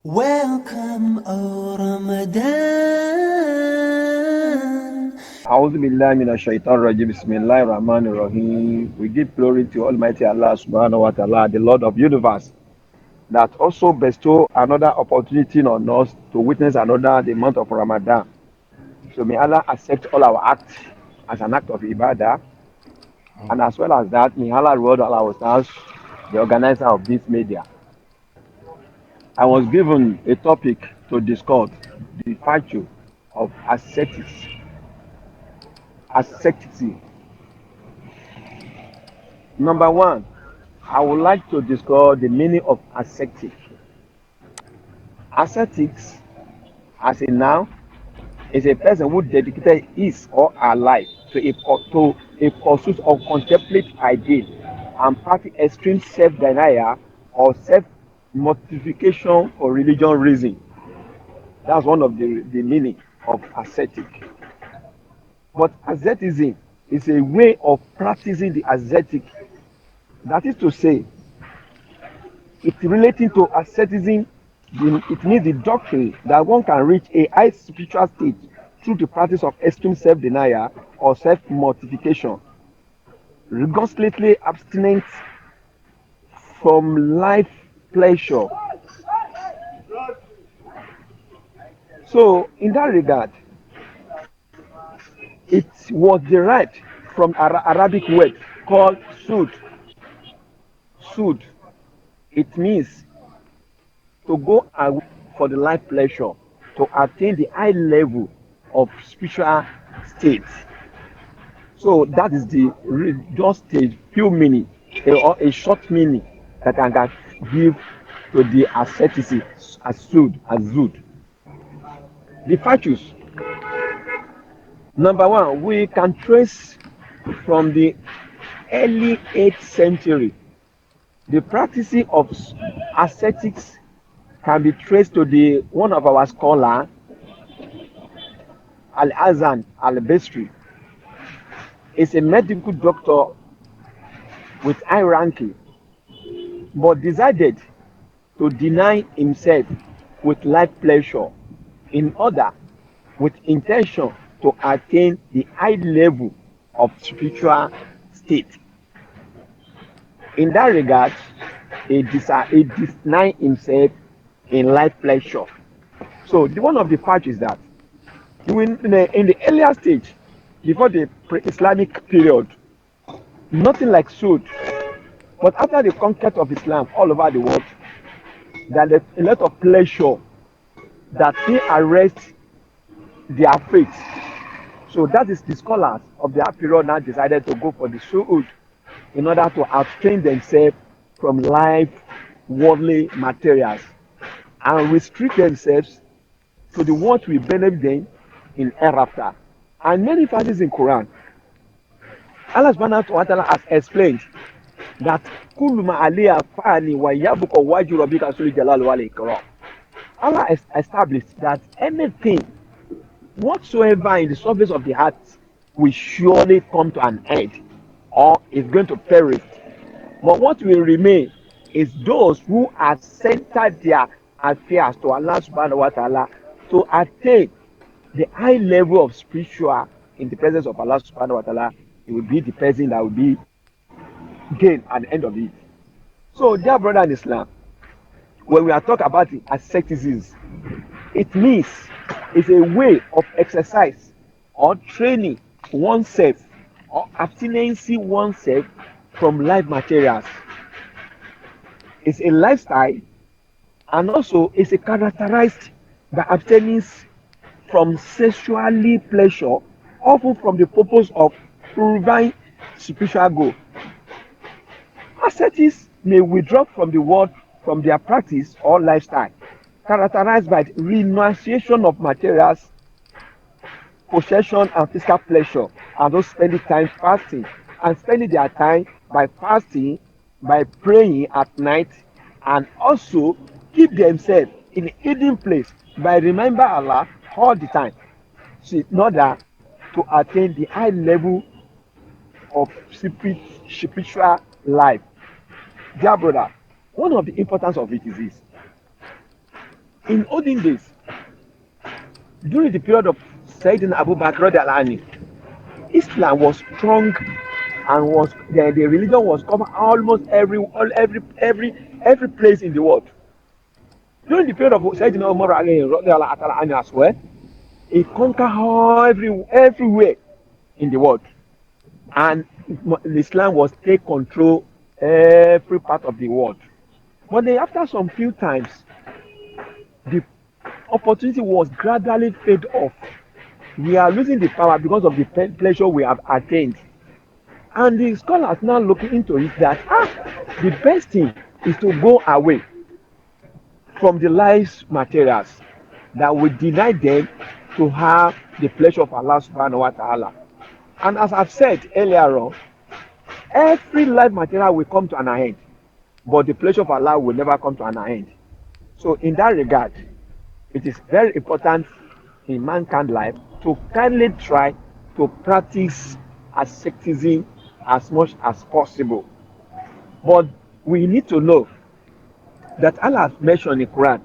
Welcome, O Ramadan. A'udhu billahi minash shaitan rajim. Bismillahir Rahmanir Rahim. We give glory to Almighty Allah subhanahu wa ta'ala, the Lord of universe, that also bestow another opportunity on us to witness another the month of Ramadan. So may Allah accept all our acts as an act of ibadah, and as well as that, may Allah reward all our stars, the organizer of this media. I was given a topic to discuss the virtue of asceticism. Number one, I would like to discuss the meaning of ascetic. Ascetics, as a noun, is a person who dedicated his or her life to a pursuit of contemplative ideal and practice extreme self-denial or self-mortification for religion reason. That's one of the meaning of ascetic. But asceticism is a way of practicing the ascetic. That is to say, it relating to asceticism, it means the doctrine that one can reach a high spiritual state through the practice of extreme self-denial or self-mortification, rigorously abstinent from life pleasure. So, in that regard, it was derived from Arabic word called sud. Sud. It means to go away for the life pleasure, to attain the high level of spiritual state. So that is the just a few meaning, or a short meaning that I can give to the asceticism as Zud. The virtues. Number one, we can trace from the early 8th century. The practicing of ascetics can be traced to the one of our scholar, Al-Azan al-Basri. Is a medical doctor with high ranking, but decided to deny himself with life pleasure in order, with intention to attain the high level of spiritual state. In that regard, he denied himself in life pleasure. So one of the facts is that in the earlier stage, before the pre-Islamic period, nothing like Sud. But after the conquest of Islam all over the world, there is a lot of pleasure that they arrest their faith. So that is the scholars of their period now decided to go for the Suud in order to abstain themselves from life, worldly materials, and restrict themselves to the what will benefit them in hereafter. And many verses in Quran, Allah subhanahu wa ta'ala has explained that kullu ma aliya fani wa yabuka waju rabbika sul jalal wal ikram. Allah has established that anything whatsoever in the surface of the heart will surely come to an end or is going to perish. But what will remain is those who have centered their affairs to Allah subhanahu wa ta'ala to attain the high level of spiritual in the presence of Allah subhanahu wa ta'ala. It will be the person that will be gain at the end of it. So, dear brother in Islam, when we are talking about the asceticism, it means it's a way of exercise or training oneself or abstinency oneself from life materials. It's a lifestyle, and also it's a characterized by abstinence from sexually pleasure, often from the purpose of purifying spiritual goal. Ascetics may withdraw from the world from their practice or lifestyle, characterized by the renunciation of materials, possession, and physical pleasure, and those spending time fasting and spending their time by fasting, by praying at night, and also keep themselves in a hidden place by remember Allah all the time, so in order to attain the high level of spiritual life. Dear brother, one of the importance of it is this. In olden days, during the period of Sayyidina Abu Bakr radiallahu anhu, Islam was strong and the religion was covered almost every place in the world. During the period of Sayyidina Umar radiallahu anhu as well, it conquered everywhere in the world, and Islam was take control every part of the world. But then after some few times, the opportunity was gradually fade off. We are losing the power because of the pleasure we have attained. And the scholars now looking into it that the best thing is to go away from the life's materials that will deny them to have the pleasure of Allah subhanahu wa ta'ala. And as I've said earlier on, every life material will come to an end, but the pleasure of Allah will never come to an end. So in that regard, it is very important in mankind life to kindly try to practice asceticism as much as possible. But we need to know that Allah has mentioned in the Quran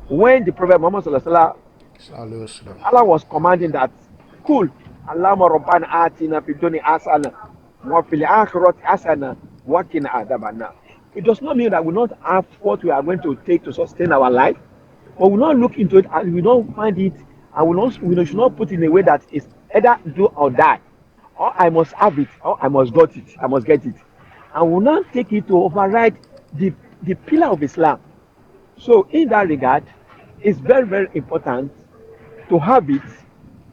when the Prophet Muhammad sallallahu alaihi wasallam, Allah was commanding that, "Cool, Allahumma rabbana atina fid dunya hasana wa fil akhirati hasana wa qina adhabannar." It does not mean that we not have what we are going to take to sustain our life, but we not look into it and we don't find it, and we should not put it in a way that is either do or die, or I must have it, or I must get it, and we will not take it to override the pillar of Islam. So in that regard, it's very, very important to have it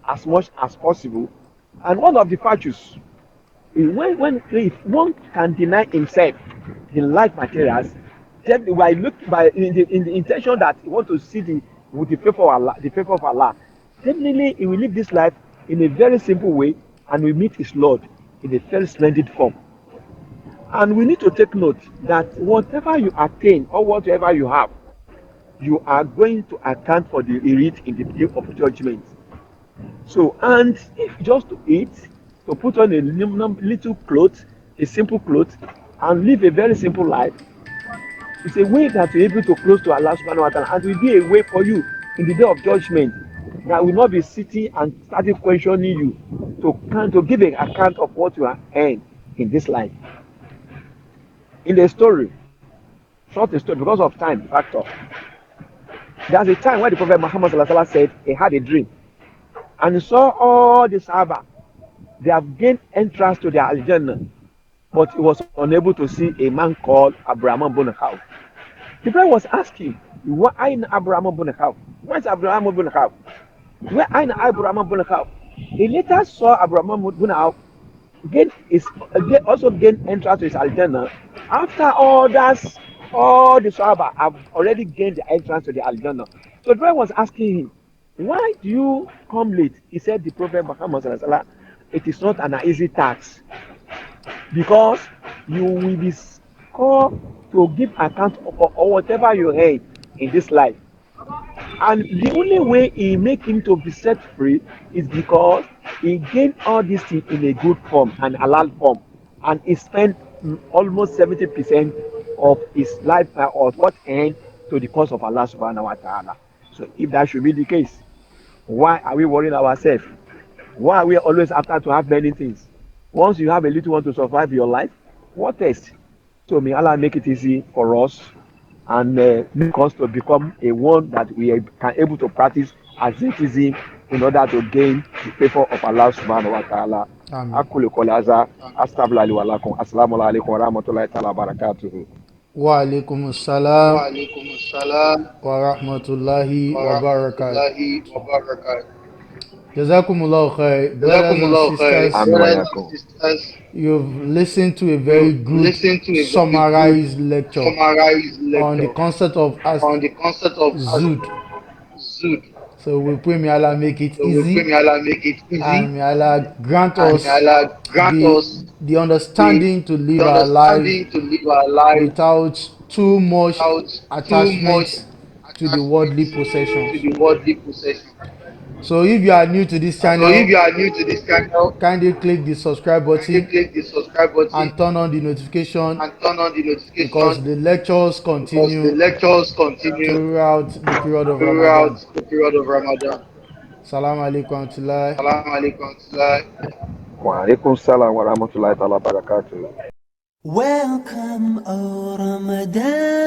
as much as possible. And one of the virtues is when if one can deny himself the life materials, then by in the intention that he want to see with the favor of Allah, definitely he will live this life in a very simple way and will meet his Lord in a very splendid form. And we need to take note that whatever you attain or whatever you have, you are going to account for the elite in the day of judgment. So, and if just to eat, to put on a little clothes, a simple clothes, and live a very simple life, it's a way that you're able to close to Allah subhanahu wa ta'ala, and will be a way for you in the day of judgment that will not be sitting and starting questioning you to give an account of what you have earned in this life. In the story, short story because of time factor, there's a time when the Prophet Muhammad said he had a dream and he saw all the Sahaba. They have gained entrance to their Al-Jannah, but he was unable to see a man called Abraham ibn Auf. The Prophet was asking, "Where is Abraham ibn Auf? Where's Abraham ibn Auf? Where is Abraham ibn Auf?" He later saw Abraham ibn Auf also gain entrance to his Al-Jannah after all the Sahaba have already gained the entrance to the Al-Jannah. So the Prophet was asking him, "Why do you come late?" He said, "The Prophet Muhammad sallallahu alaihi wasallam, it is not an easy task because you will be called to give account of or whatever you had in this life. And the only way he make him to be set free is because he gained all these things in a good form and halal form, and he spent almost 70% of his life or what earned to the cause of Allah subhanahu wa ta'ala." So if that should be the case, why are we worrying ourselves? Why are we always after to have many things? Once you have a little one to survive your life, what else? So may Allah make it easy for us and make us to become a one that we can able to practice asceticism in order to gain the favor of Allah subhanahu wa ta'ala. Amen. Aqulu qawli hadha, astaghfirullahi wa lakum. Assalamu alaikum wa rahmatullahi ta'ala wa barakatuhu. Wa alaikum salam وعليكم السلام wa rahmatullahi wa ورحمة barakatuh. الله وبركاته. Jazakumullah khair. جزاكم Brothers and الله خير. sisters, Amin wa Brothers and yakum. sisters, you've listened to a very you good listen to a very good summarized lecture summarized on the lecture concept of on the concept of Zud. Zud. So we pray may Allah make it So we pray easy may Allah make it and easy may Allah grant and may us Allah grant the us the the, understanding to the live our lives understanding to live our lives without too much without too much attachment to the worldly attachment to possessions. the worldly possession. So if you are new to this So if channel, you are new to this channel, kindly click the subscribe kindly button click the subscribe button and turn on the notification and turn on the because notification the lectures because the continue lectures continue throughout the period of throughout Ramadan. the period of Ramadan. Salam alaikum wa rahmatullah. Salam alaikum. Wa alaikum salam wa rahmatullahi ta'ala barakatuh. Welcome, O Ramadan.